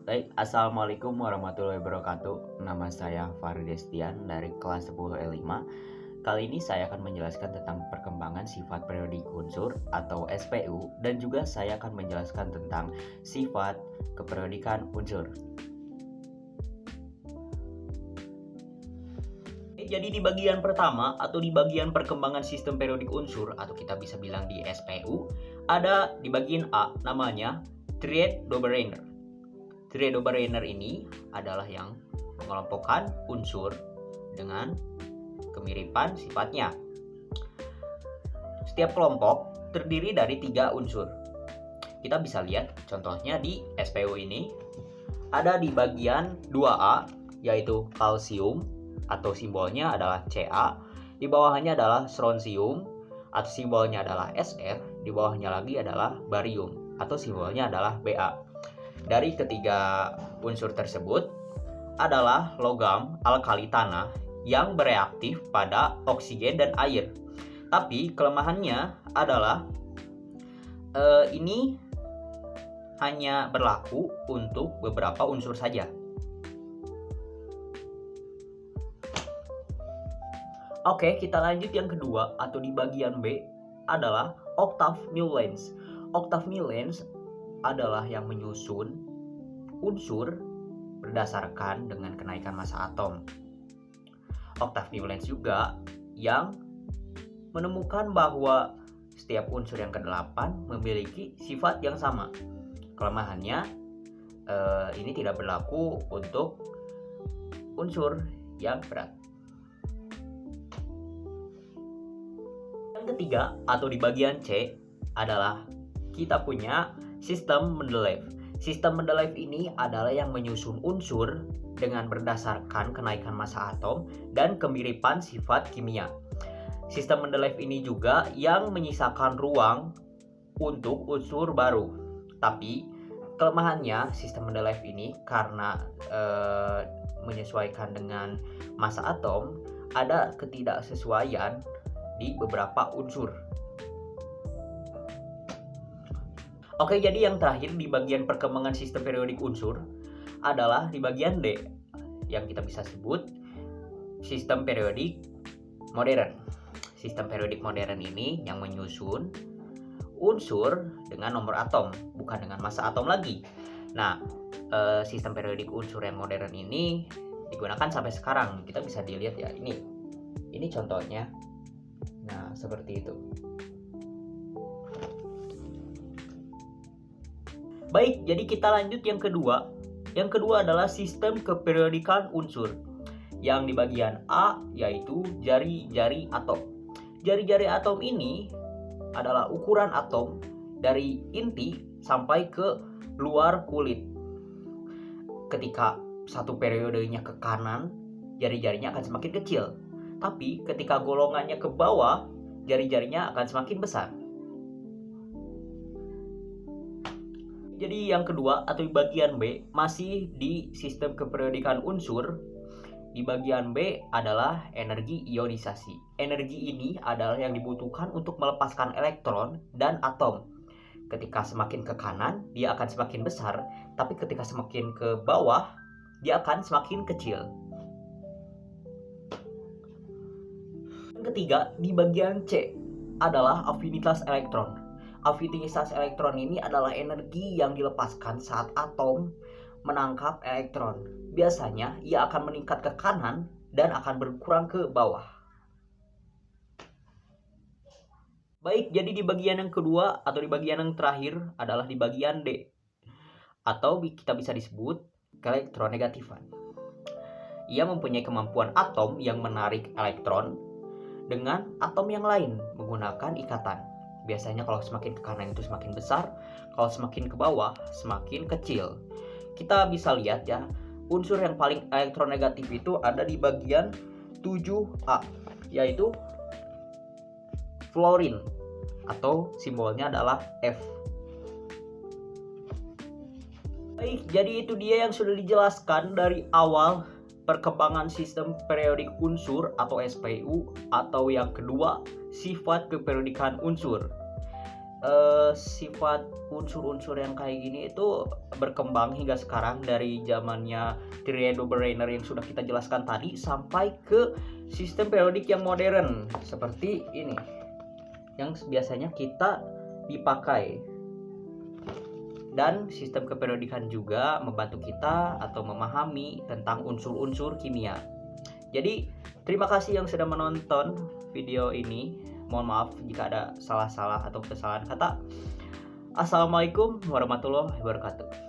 Baik, Assalamualaikum warahmatullahi wabarakatuh. Nama saya Fahri Destian dari kelas 10 L5. Kali ini saya akan menjelaskan tentang perkembangan sifat periodik unsur atau SPU, dan juga saya akan menjelaskan tentang sifat keperiodikan unsur. Jadi di bagian pertama atau di bagian perkembangan sistem periodik unsur, atau kita bisa bilang di SPU, ada di bagian A namanya Triet-Dobereiner. Triet-Dobereiner ini adalah yang mengelompokkan unsur dengan kemiripan sifatnya. Setiap kelompok terdiri dari 3 unsur. Kita bisa lihat contohnya di SPU ini. Ada di bagian 2A yaitu kalsium atau simbolnya adalah Ca. Di bawahnya adalah strontium atau simbolnya adalah Sr. Di bawahnya lagi adalah barium atau simbolnya adalah Ba. Dari ketiga unsur tersebut adalah logam alkali tanah yang bereaktif pada oksigen dan air. Tapi kelemahannya adalah ini hanya berlaku untuk beberapa unsur saja. Oke, kita lanjut yang kedua atau di bagian B adalah octave Newlands. Octave Newlands adalah yang menyusun unsur berdasarkan dengan kenaikan massa atom. Octave Newlands juga yang menemukan bahwa setiap unsur yang ke-8 memiliki sifat yang sama. Kelemahannya ini tidak berlaku untuk unsur yang berat. Yang ketiga atau di bagian C adalah kita punya sistem Mendeleev. Sistem Mendeleev ini adalah yang menyusun unsur dengan berdasarkan kenaikan massa atom dan kemiripan sifat kimia. Sistem Mendeleev ini juga yang menyisakan ruang untuk unsur baru. Tapi kelemahannya sistem Mendeleev ini karena menyesuaikan dengan massa atom, ada ketidaksesuaian di beberapa unsur. Oke, jadi yang terakhir di bagian perkembangan sistem periodik unsur adalah di bagian D yang kita bisa sebut sistem periodik modern. Sistem periodik modern ini yang menyusun unsur dengan nomor atom, bukan dengan massa atom lagi. Nah, sistem periodik unsur yang modern ini digunakan sampai sekarang. Kita bisa dilihat ya, ini contohnya. Nah, seperti itu. Baik, jadi kita lanjut yang kedua. Yang kedua adalah sistem keperiodikan unsur. Yang di bagian A yaitu jari-jari atom. Jari-jari atom ini adalah ukuran atom dari inti sampai ke luar kulit. Ketika satu periodenya ke kanan, jari-jarinya akan semakin kecil. Tapi ketika golongannya ke bawah, jari-jarinya akan semakin besar. Jadi yang kedua atau di bagian B masih di sistem keperiodikan unsur. Di bagian B adalah energi ionisasi. Energi ini adalah yang dibutuhkan untuk melepaskan elektron dan atom. Ketika semakin ke kanan, dia akan semakin besar, tapi ketika semakin ke bawah, dia akan semakin kecil. Yang ketiga, di bagian C adalah afinitas elektron. Afinitas elektron ini adalah energi yang dilepaskan saat atom menangkap elektron. Biasanya ia akan meningkat ke kanan dan akan berkurang ke bawah. Baik, jadi di bagian yang kedua atau di bagian yang terakhir adalah di bagian D, atau kita bisa disebut keelektronegativan. Ia mempunyai kemampuan atom yang menarik elektron dengan atom yang lain menggunakan ikatan. Biasanya kalau semakin ke kanan itu semakin besar, kalau semakin ke bawah semakin kecil. Kita bisa lihat ya, unsur yang paling elektronegatif itu ada di bagian 7A, yaitu fluorin atau simbolnya adalah F. Baik, jadi itu dia yang sudah dijelaskan dari awal perkembangan sistem periodik unsur atau SPU, atau yang kedua sifat keperiodikan unsur. sifat unsur-unsur yang kayak gini itu berkembang hingga sekarang dari zamannya Theory brainer yang sudah kita jelaskan tadi sampai ke sistem periodik yang modern seperti ini yang biasanya kita dipakai. Dan sistem keperiodikan juga membantu kita atau memahami tentang unsur-unsur kimia. Jadi terima kasih yang sudah menonton video ini. Mohon maaf jika ada salah-salah atau kesalahan kata. Assalamualaikum warahmatullahi wabarakatuh.